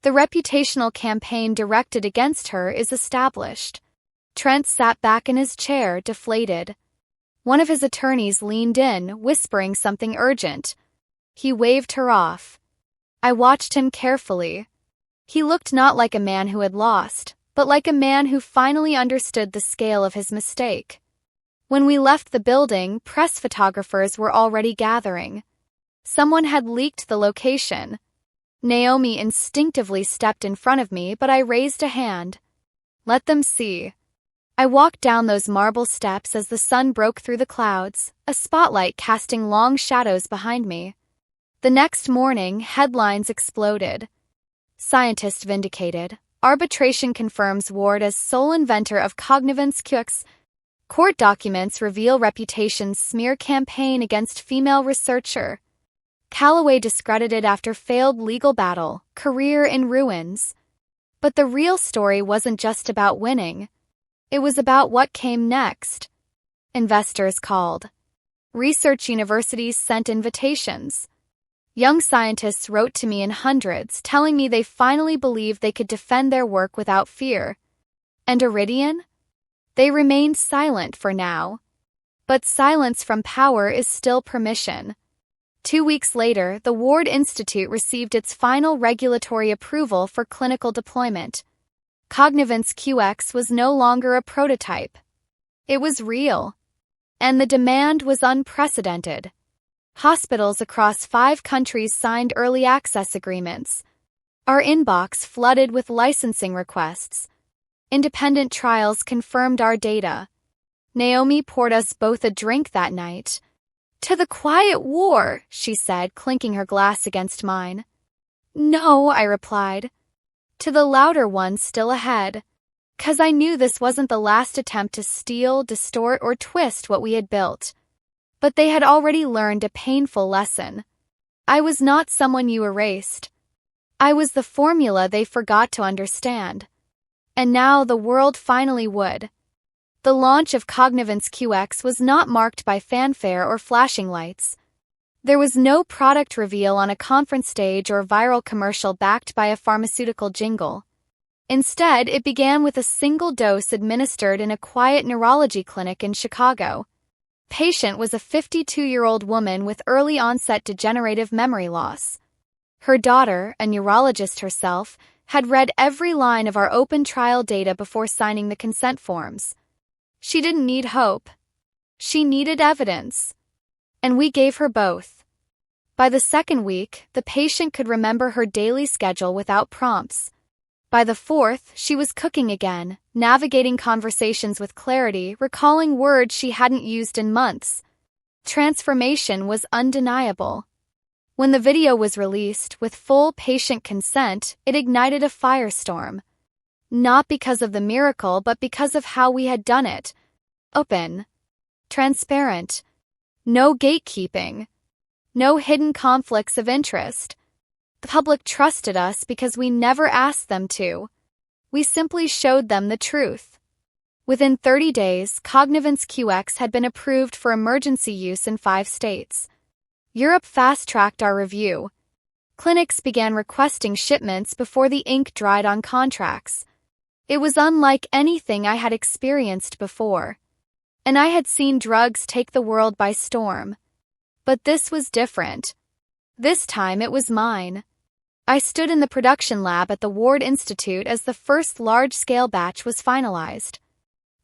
The reputational campaign directed against her is established." Trent sat back in his chair, deflated. One of his attorneys leaned in, whispering something urgent. He waved her off. I watched him carefully. He looked not like a man who had lost, but like a man who finally understood the scale of his mistake. When we left the building, press photographers were already gathering. Someone had leaked the location. Naomi instinctively stepped in front of me, but I raised a hand. "Let them see." I walked down those marble steps as the sun broke through the clouds, a spotlight casting long shadows behind me. The next morning, headlines exploded. "Scientist vindicated. Arbitration confirms Ward as sole inventor of Cognivance QX. Court documents reveal reputation's smear campaign against female researcher. Callaway discredited after failed legal battle, career in ruins." But the real story wasn't just about winning. It was about what came next. Investors called. Research universities sent invitations. Young scientists wrote to me in hundreds, telling me they finally believed they could defend their work without fear. And Iridian? They remained silent for now. But silence from power is still permission. 2 weeks later, the Ward Institute received its final regulatory approval for clinical deployment. Cognivance QX was no longer a prototype. It was real. And the demand was unprecedented. Hospitals across 5 countries signed early access agreements. Our inbox flooded with licensing requests. Independent trials confirmed our data. Naomi poured us both a drink that night. "To the quiet war," she said, clinking her glass against mine. "No," I replied. "To the louder one still ahead." 'Cause I knew this wasn't the last attempt to steal, distort, or twist what we had built. But they had already learned a painful lesson. I was not someone you erased. I was the formula they forgot to understand. And now the world finally would. The launch of Cognivance QX was not marked by fanfare or flashing lights. There was no product reveal on a conference stage or viral commercial backed by a pharmaceutical jingle. Instead, it began with a single dose administered in a quiet neurology clinic in Chicago. Patient was a 52-year-old woman with early-onset degenerative memory loss. Her daughter, a neurologist herself, had read every line of our open trial data before signing the consent forms. She didn't need hope. She needed evidence. And we gave her both. By the second week, the patient could remember her daily schedule without prompts. By the fourth, she was cooking again, navigating conversations with clarity, recalling words she hadn't used in months. Transformation was undeniable. When the video was released, with full patient consent, it ignited a firestorm. Not because of the miracle, but because of how we had done it. Open. Transparent. No gatekeeping. No hidden conflicts of interest. The public trusted us because we never asked them to. We simply showed them the truth. Within 30 days, Cognivance QX had been approved for emergency use in 5 states. Europe fast-tracked our review. Clinics began requesting shipments before the ink dried on contracts. It was unlike anything I had experienced before. And I had seen drugs take the world by storm. But this was different. This time it was mine. I stood in the production lab at the Ward Institute as the first large-scale batch was finalized.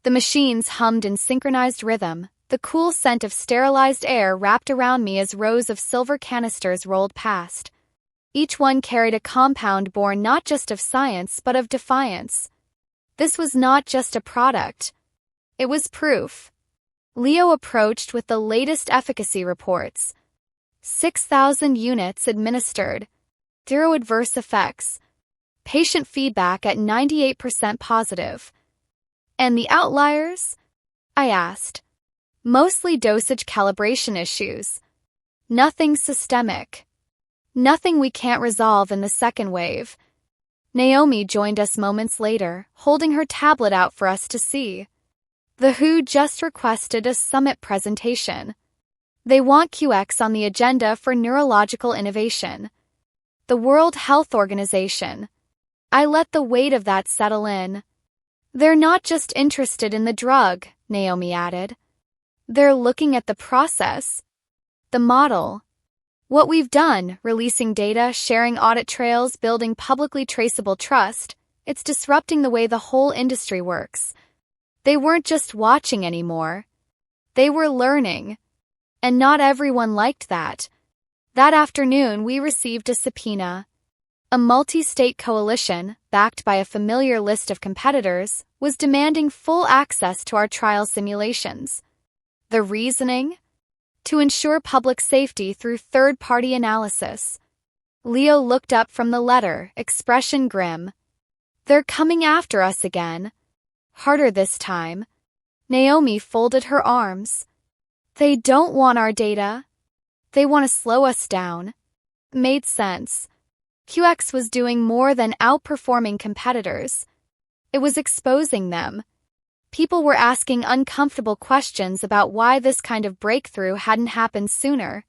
The machines hummed in synchronized rhythm, the cool scent of sterilized air wrapped around me as rows of silver canisters rolled past. Each one carried a compound born not just of science but of defiance. This was not just a product. It was proof. Leo approached with the latest efficacy reports. 6,000 units administered. 0 adverse effects. Patient feedback at 98% positive. And the outliers? I asked. Mostly dosage calibration issues. Nothing systemic. Nothing we can't resolve in the second wave. Naomi joined us moments later, holding her tablet out for us to see. The WHO just requested a summit presentation. They want QX on the agenda for neurological innovation. The World Health Organization. I let the weight of that settle in. They're not just interested in the drug, Naomi added. They're looking at the process. The model. What we've done, releasing data, sharing audit trails, building publicly traceable trust, it's disrupting the way the whole industry works. They weren't just watching anymore. They were learning. And not everyone liked that. That afternoon, we received a subpoena. A multi-state coalition, backed by a familiar list of competitors, was demanding full access to our trial simulations. The reasoning? To ensure public safety through third-party analysis. Leo looked up from the letter, expression grim. They're coming after us again. Harder this time. Naomi folded her arms. They don't want our data. They want to slow us down. Made sense. QX was doing more than outperforming competitors. It was exposing them. People were asking uncomfortable questions about why this kind of breakthrough hadn't happened sooner.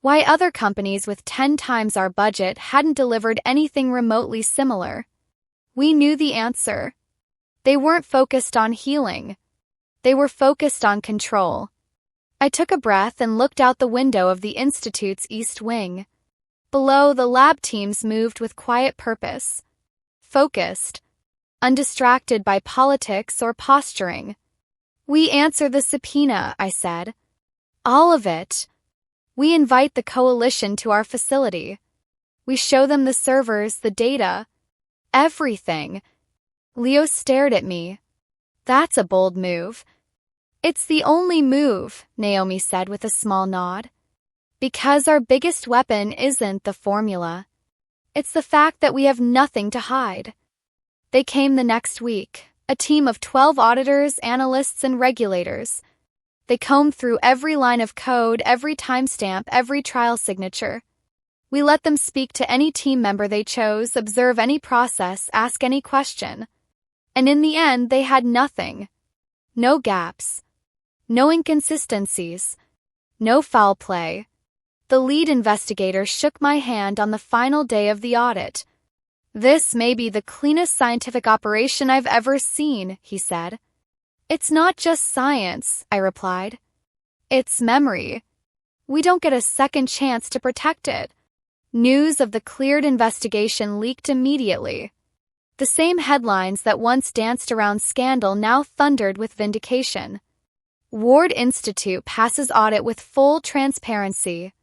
Why other companies with 10 times our budget hadn't delivered anything remotely similar. We knew the answer. They weren't focused on healing. They were focused on control. I took a breath and looked out the window of the Institute's East Wing. Below, the lab teams moved with quiet purpose. Focused. Undistracted by politics or posturing. We answer the subpoena, I said. All of it. We invite the coalition to our facility. We show them the servers, the data. Everything. Leo stared at me. That's a bold move. It's the only move, Naomi said with a small nod. Because our biggest weapon isn't the formula. It's the fact that we have nothing to hide. They came the next week, a team of 12 auditors, analysts, and regulators. They combed through every line of code, every timestamp, every trial signature. We let them speak to any team member they chose, observe any process, ask any question. And in the end, they had nothing. No gaps. No inconsistencies. No foul play. The lead investigator shook my hand on the final day of the audit. This may be the cleanest scientific operation I've ever seen, he said. It's not just science, I replied. It's memory. We don't get a second chance to protect it. News of the cleared investigation leaked immediately. The same headlines that once danced around scandal now thundered with vindication. Ward Institute passes audit with full transparency.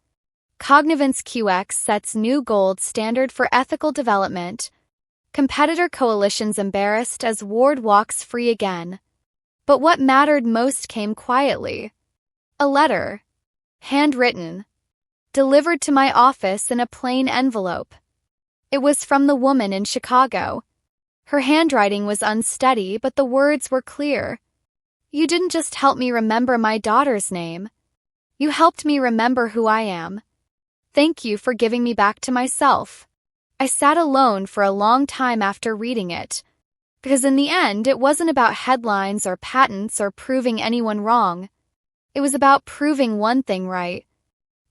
Cognivance QX sets new gold standard for ethical development. Competitor coalitions embarrassed as Ward walks free again. But what mattered most came quietly. A letter. Handwritten. Delivered to my office in a plain envelope. It was from the woman in Chicago. Her handwriting was unsteady, but the words were clear. You didn't just help me remember my daughter's name. You helped me remember who I am. Thank you for giving me back to myself. I sat alone for a long time after reading it. Because in the end, it wasn't about headlines or patents or proving anyone wrong. It was about proving one thing right.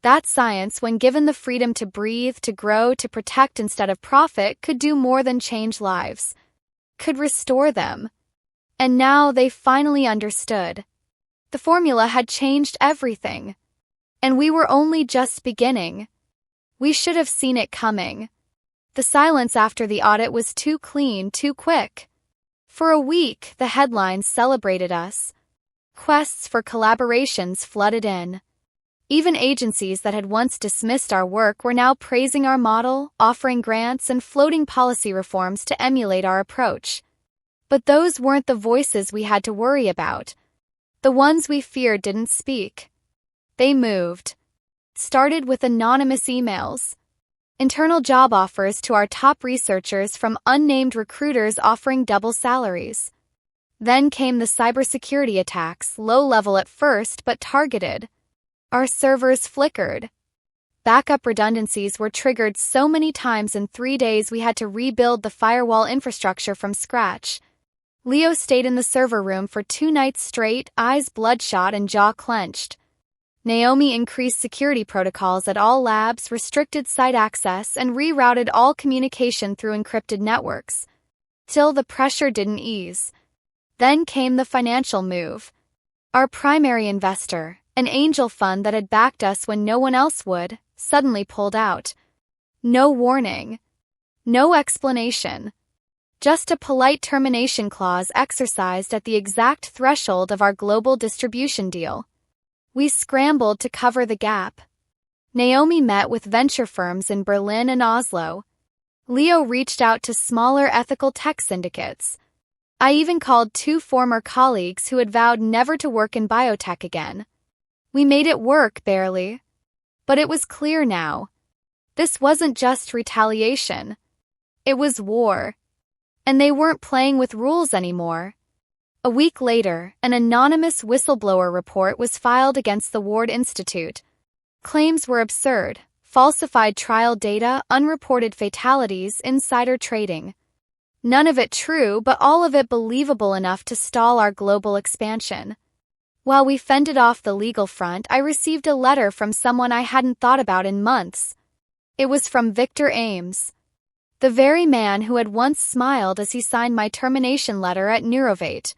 That science, when given the freedom to breathe, to grow, to protect instead of profit, could do more than change lives. Could restore them. And now they finally understood. The formula had changed everything. And we were only just beginning. We should have seen it coming. The silence after the audit was too clean, too quick. For a week, the headlines celebrated us. Quests for collaborations flooded in. Even agencies that had once dismissed our work were now praising our model, offering grants, and floating policy reforms to emulate our approach. But those weren't the voices we had to worry about. The ones we feared didn't speak. They moved. Started with anonymous emails. Internal job offers to our top researchers from unnamed recruiters offering double salaries. Then came the cybersecurity attacks, low-level at first but targeted. Our servers flickered. Backup redundancies were triggered so many times in 3 days we had to rebuild the firewall infrastructure from scratch. Leo stayed in the server room for 2 nights straight, eyes bloodshot and jaw clenched. Naomi increased security protocols at all labs, restricted site access, and rerouted all communication through encrypted networks. Till the pressure didn't ease. Then came the financial move. Our primary investor, an angel fund that had backed us when no one else would, suddenly pulled out. No warning. No explanation. Just a polite termination clause exercised at the exact threshold of our global distribution deal. We scrambled to cover the gap. Naomi met with venture firms in Berlin and Oslo. Leo reached out to smaller ethical tech syndicates. I even called 2 former colleagues who had vowed never to work in biotech again. We made it work, barely. But it was clear now. This wasn't just retaliation. It was war. And they weren't playing with rules anymore. A week later, an anonymous whistleblower report was filed against the Ward Institute. Claims were absurd: falsified trial data, unreported fatalities, insider trading. None of it true, but all of it believable enough to stall our global expansion. While we fended off the legal front, I received a letter from someone I hadn't thought about in months. It was from Victor Ames, the very man who had once smiled as he signed my termination letter at Neurovate.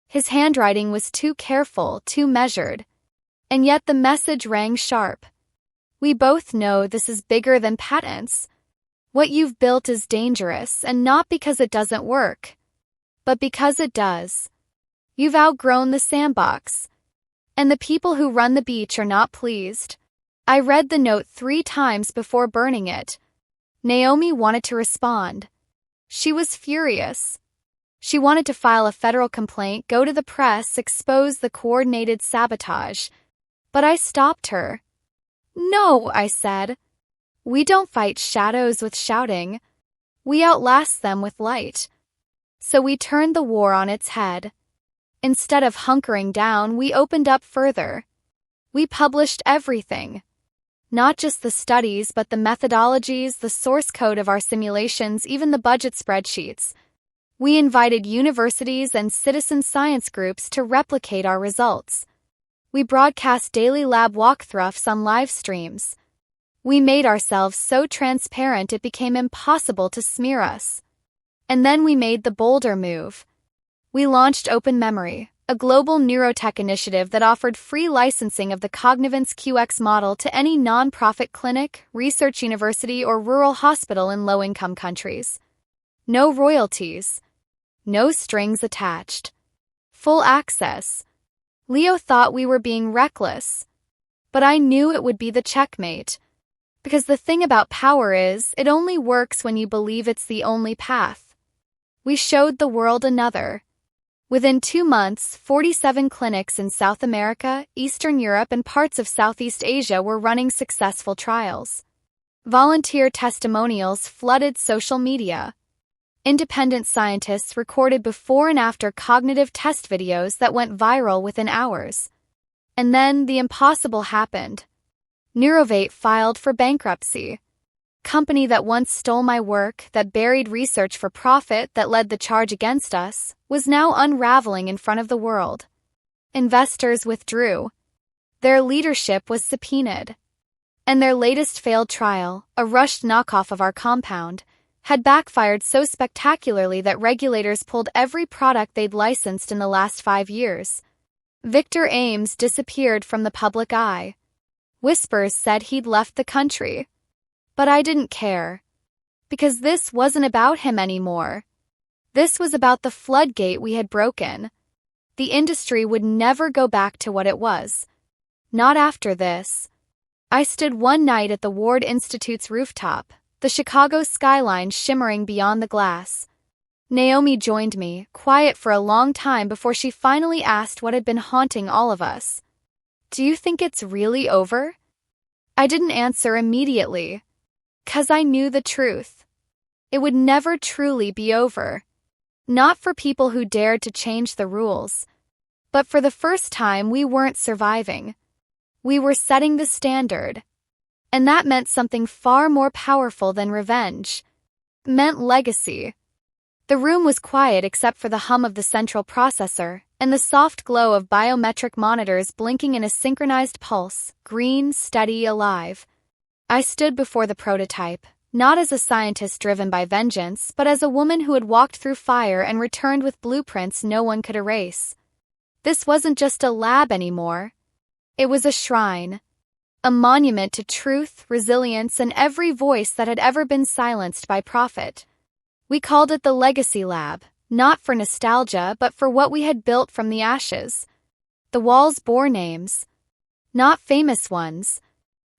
His handwriting was too careful, too measured. And yet the message rang sharp. We both know this is bigger than patents. What you've built is dangerous, and not because it doesn't work, but because it does. You've outgrown the sandbox. And the people who run the beach are not pleased. I read the note 3 times before burning it. Naomi wanted to respond. She was furious. She wanted to file a federal complaint, go to the press, expose the coordinated sabotage. But I stopped her. No, I said. We don't fight shadows with shouting. We outlast them with light. So we turned the war on its head. Instead of hunkering down, we opened up further. We published everything. Not just the studies, but the methodologies, the source code of our simulations, even the budget spreadsheets. We invited universities and citizen science groups to replicate our results. We broadcast daily lab walkthroughs on live streams. We made ourselves so transparent it became impossible to smear us. And then we made the bolder move. We launched Open Memory, a global neurotech initiative that offered free licensing of the Cognivance QX model to any non-profit clinic, research university, or rural hospital in low-income countries. No royalties. No strings attached. Full access. Leo thought we were being reckless. But I knew it would be the checkmate. Because the thing about power is, it only works when you believe it's the only path. We showed the world another. Within 2 months, 47 clinics in South America, Eastern Europe, and parts of Southeast Asia were running successful trials. Volunteer testimonials flooded social media. Independent scientists recorded before and after cognitive test videos that went viral within hours. And then the impossible happened. Neurovate filed for bankruptcy. Company that once stole my work, that buried research for profit, that led the charge against us, was now unraveling in front of the world. Investors withdrew. Their leadership was subpoenaed. And their latest failed trial, a rushed knockoff of our compound, had backfired so spectacularly that regulators pulled every product they'd licensed in the last 5 years. Victor Ames disappeared from the public eye. Whispers said he'd left the country. But I didn't care. Because this wasn't about him anymore. This was about the floodgate we had broken. The industry would never go back to what it was. Not after this. I stood one night at the Ward Institute's rooftop, the Chicago skyline shimmering beyond the glass. Naomi joined me, quiet for a long time before she finally asked what had been haunting all of us. Do you think it's really over? I didn't answer immediately, 'cause I knew the truth. It would never truly be over. Not for people who dared to change the rules. But for the first time, we weren't surviving. We were setting the standard. And that meant something far more powerful than revenge. It meant legacy. The room was quiet except for the hum of the central processor and the soft glow of biometric monitors blinking in a synchronized pulse, green, steady, alive. I stood before the prototype, not as a scientist driven by vengeance, but as a woman who had walked through fire and returned with blueprints no one could erase. This wasn't just a lab anymore. It was a shrine. A monument to truth, resilience, and every voice that had ever been silenced by profit. We called it the Legacy Lab, not for nostalgia but for what we had built from the ashes. The walls bore names. Not famous ones,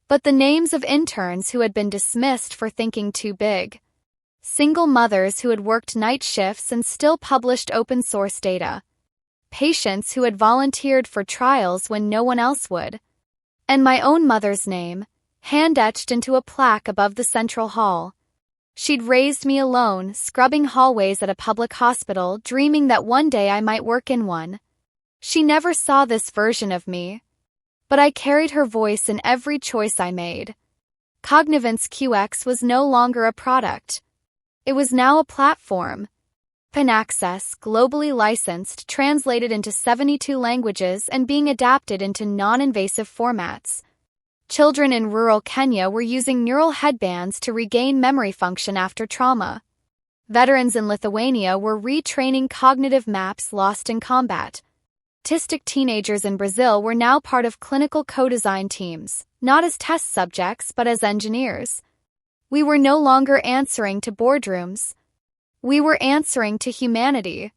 but the names of interns who had been dismissed for thinking too big. Single mothers who had worked night shifts and still published open-source data. Patients who had volunteered for trials when no one else would. And my own mother's name, hand-etched into a plaque above the central hall. She'd raised me alone, scrubbing hallways at a public hospital, dreaming that one day I might work in one. She never saw this version of me. But I carried her voice in every choice I made. Cognivance QX was no longer a product. It was now a platform. Open access, globally licensed, translated into 72 languages and being adapted into non-invasive formats. Children in rural Kenya were using neural headbands to regain memory function after trauma. Veterans in Lithuania were retraining cognitive maps lost in combat. Autistic teenagers in Brazil were now part of clinical co-design teams, not as test subjects but as engineers. We were no longer answering to boardrooms. We were answering to humanity.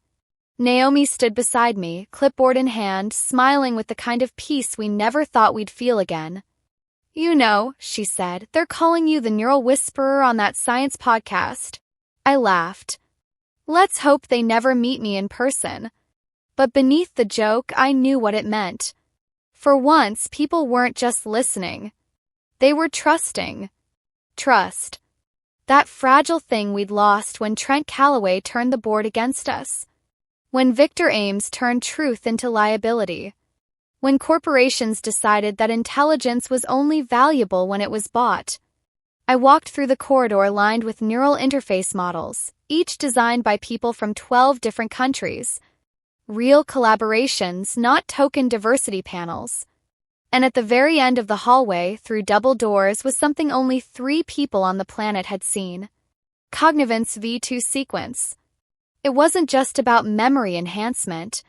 Naomi stood beside me, clipboard in hand, smiling with the kind of peace we never thought we'd feel again. You know, she said, they're calling you the Neural Whisperer on that science podcast. I laughed. Let's hope they never meet me in person. But beneath the joke, I knew what it meant. For once, people weren't just listening. They were trusting. Trust. That fragile thing we'd lost when Trent Calloway turned the board against us. When Victor Ames turned truth into liability. When corporations decided that intelligence was only valuable when it was bought. I walked through the corridor lined with neural interface models, each designed by people from 12 different countries. Real collaborations, not token diversity panels. And at the very end of the hallway, through double doors, was something only 3 people on the planet had seen. Cognivance V2 sequence. It wasn't just about memory enhancement.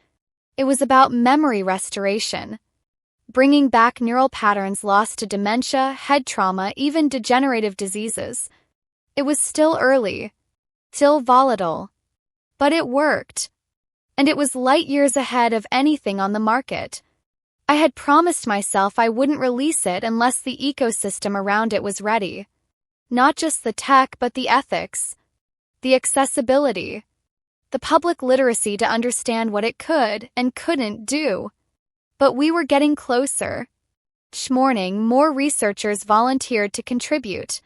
It was about memory restoration. Bringing back neural patterns lost to dementia, head trauma, even degenerative diseases. It was still early. Still volatile. But it worked. And it was light years ahead of anything on the market. I had promised myself I wouldn't release it unless the ecosystem around it was ready. Not just the tech, but the ethics. The accessibility. The public literacy to understand what it could and couldn't do. But we were getting closer. Each morning, more researchers volunteered to contribute.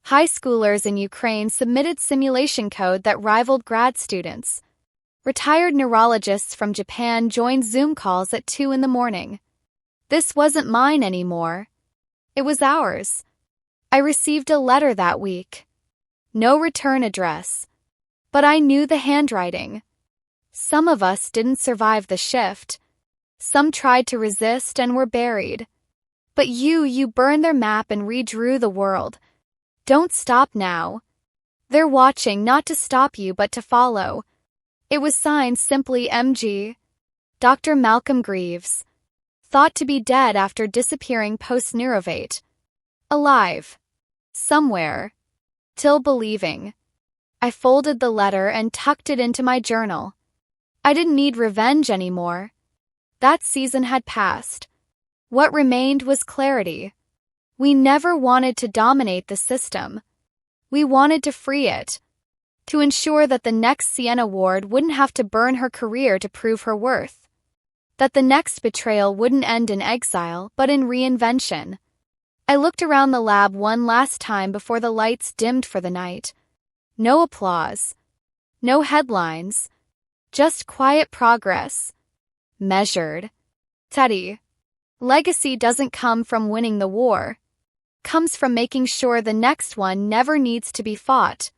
High schoolers in Ukraine submitted simulation code that rivaled grad students. Retired neurologists from Japan joined Zoom calls at 2 in the morning. This wasn't mine anymore. It was ours. I received a letter that week. No return address. But I knew the handwriting. Some of us didn't survive the shift. Some tried to resist and were buried. But you burned their map and redrew the world. Don't stop now. They're watching not to stop you but to follow. It was signed simply MG. Dr. Malcolm Greaves. Thought to be dead after disappearing post-Neurovate. Alive. Somewhere. Till believing. I folded the letter and tucked it into my journal. I didn't need revenge anymore. That season had passed. What remained was clarity. We never wanted to dominate the system. We wanted to free it. to ensure that the next Sienna Ward wouldn't have to burn her career to prove her worth. That the next betrayal wouldn't end in exile, but in reinvention. I looked around the lab one last time before the lights dimmed for the night. No applause. No headlines. Just quiet progress. Measured. Steady. Legacy doesn't come from winning the war. Comes from making sure the next one never needs to be fought.